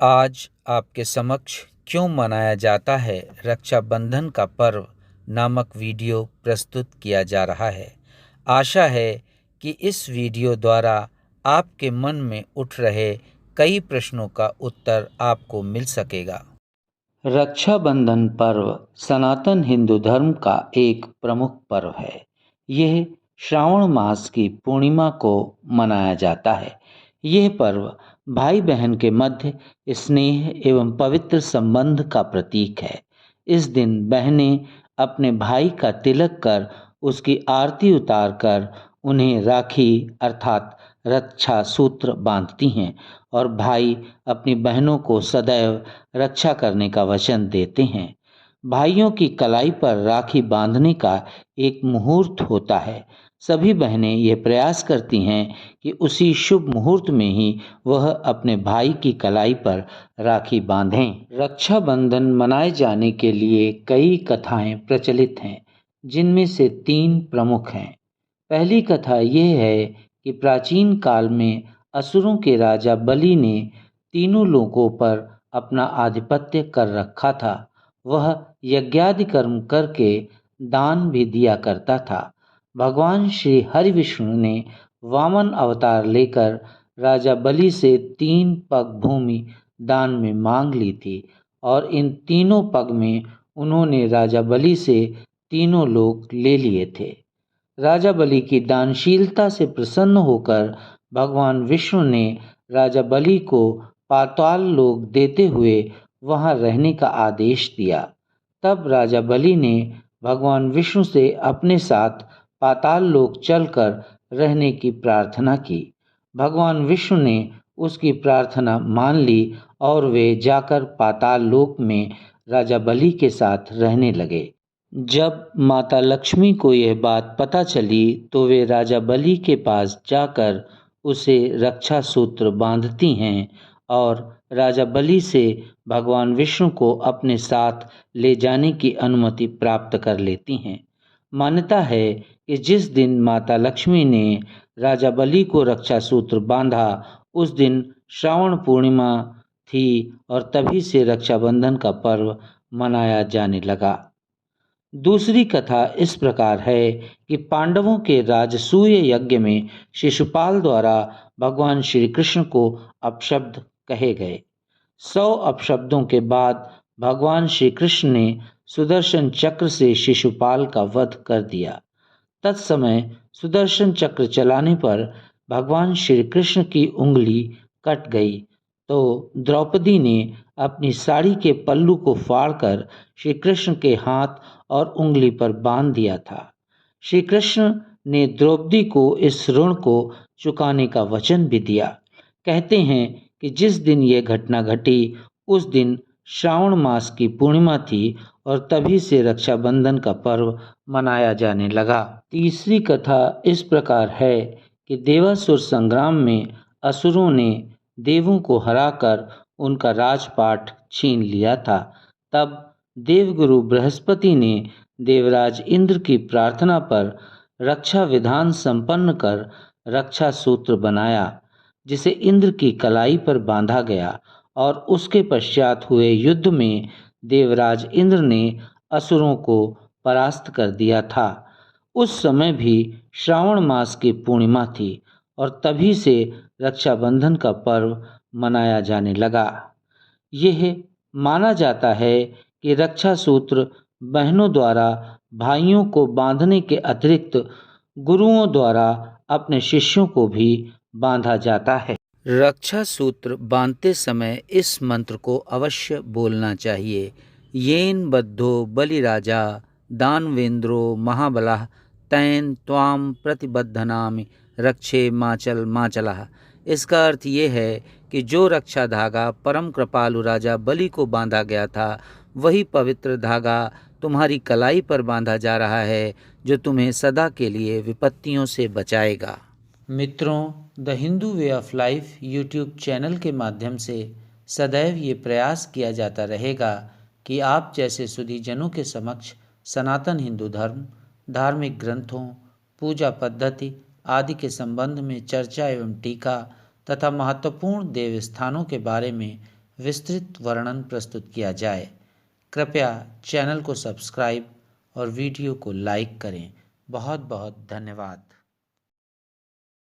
आज आपके समक्ष क्यों मनाया जाता है रक्षाबंधन का पर्व नामक वीडियो प्रस्तुत किया जा रहा है। आशा है कि इस वीडियो द्वारा आपके मन में उठ रहे कई प्रश्नों का उत्तर आपको मिल सकेगा। रक्षाबंधन पर्व सनातन हिंदू धर्म का एक प्रमुख पर्व है। यह श्रावण मास की पूर्णिमा को मनाया जाता है। यह पर्व भाई बहन के मध्य स्नेह एवं पवित्र संबंध का प्रतीक है। इस दिन बहनें अपने भाई का तिलक कर उसकी आरती उतार कर उन्हें राखी अर्थात रक्षा सूत्र बांधती हैं और भाई अपनी बहनों को सदैव रक्षा करने का वचन देते हैं। भाइयों की कलाई पर राखी बांधने का एक मुहूर्त होता है। सभी बहनें ये प्रयास करती हैं कि उसी शुभ मुहूर्त में ही वह अपने भाई की कलाई पर राखी बांधें। रक्षाबंधन मनाए जाने के लिए कई कथाएं प्रचलित हैं, जिनमें से 3 प्रमुख हैं। पहली कथा यह है कि प्राचीन काल में असुरों के राजा बलि ने तीनों लोकों पर अपना आधिपत्य कर रखा था। वह यज्ञादि कर्म करके दान भी दिया करता था। भगवान श्री हरि विष्णु ने वामन अवतार लेकर राजा बलि से 3 पग भूमि दान में मांग ली थी और इन तीनों पग में उन्होंने राजा बलि से तीनों लोक ले लिए थे। राजा बलि की दानशीलता से प्रसन्न होकर भगवान विष्णु ने राजा बलि को पाताल लोक देते हुए वहां रहने का आदेश दिया। तब राजा बलि ने भगवान विष्णु से अपने साथ पाताल लोक चलकर रहने की प्रार्थना की। भगवान विष्णु ने उसकी प्रार्थना मान ली और वे जाकर पाताल लोक में राजा बलि के साथ रहने लगे। जब माता लक्ष्मी को यह बात पता चली तो वे राजा बलि के पास जाकर उसे रक्षा सूत्र बांधती हैं और राजा बलि से भगवान विष्णु को अपने साथ ले जाने की अनुमति प्राप्त कर लेती हैं। मान्यता है कि जिस दिन माता लक्ष्मी ने राजा बलि को रक्षा सूत्र बांधा, उस दिन श्रावण पूर्णिमा थी और तभी से रक्षाबंधन का पर्व मनाया जाने लगा। दूसरी कथा इस प्रकार है कि पांडवों के राजसूय यज्ञ में शिशुपाल द्वारा भगवान श्री कृष्ण को अपशब्द कहे गए। 100 अपशब्दों के बाद भगवान श्री कृष्ण ने सुदर्शन चक्र से शिशुपाल का वध कर दिया। तत्समय सुदर्शन चक्र चलाने पर भगवान श्री कृष्ण की उंगली कट गई तो द्रौपदी ने अपनी साड़ी के पल्लू को फाड़कर श्री कृष्ण के हाथ और उंगली पर बांध दिया था। श्री कृष्ण ने द्रौपदी को इस ऋण को चुकाने का वचन भी दिया। कहते हैं कि जिस दिन यह घटना घटी उस दिन श्रावण मास की पूर्णिमा थी और तभी से रक्षाबंधन का पर्व मनाया जाने लगा। तीसरी कथा इस प्रकार है कि देवासुर संग्राम में असुरों ने देवों को हराकर उनका राजपाट छीन लिया था। तब देवगुरु बृहस्पति ने देवराज इंद्र की प्रार्थना पर रक्षा विधान संपन्न कर रक्षा सूत्र बनाया, जिसे इंद्र की कलाई पर बांधा गया और उसके पश्चात हुए युद्ध में देवराज इंद्र ने असुरों को परास्त कर दिया था। उस समय भी श्रावण मास की पूर्णिमा थी और तभी से रक्षाबंधन का पर्व मनाया जाने लगा। यह माना जाता है कि रक्षा सूत्र बहनों द्वारा भाइयों को बांधने के अतिरिक्त गुरुओं द्वारा अपने शिष्यों को भी बांधा जाता है। रक्षा सूत्र बांधते समय इस मंत्र को अवश्य बोलना चाहिए। येन बद्धो बलिराजा दानवेंद्रो महाबलः तैन त्वाम प्रतिबद्धनामि रक्षे माचल माचलः। इसका अर्थ ये है कि जो रक्षा धागा परम कृपालु राजा बलि को बांधा गया था, वही पवित्र धागा तुम्हारी कलाई पर बांधा जा रहा है, जो तुम्हें सदा के लिए विपत्तियों से बचाएगा। मित्रों, the Hindu way of life YouTube channel के माध्यम से सदैव ये प्रयास किया जाता रहेगा कि आप जैसे सुधीजनों के समक्ष सनातन हिंदू धर्म, धार्मिक ग्रंथों, पूजा पद्धति आदि के संबंध में चर्चा एवं टीका तथा महत्वपूर्ण देव स्थानों के बारे में विस्तृत वर्णन प्रस्तुत किया जाए। कृपया चैनल को सब्सक्राइब और वीडियो को लाइक करें। बहुत बहुत धन्यवाद।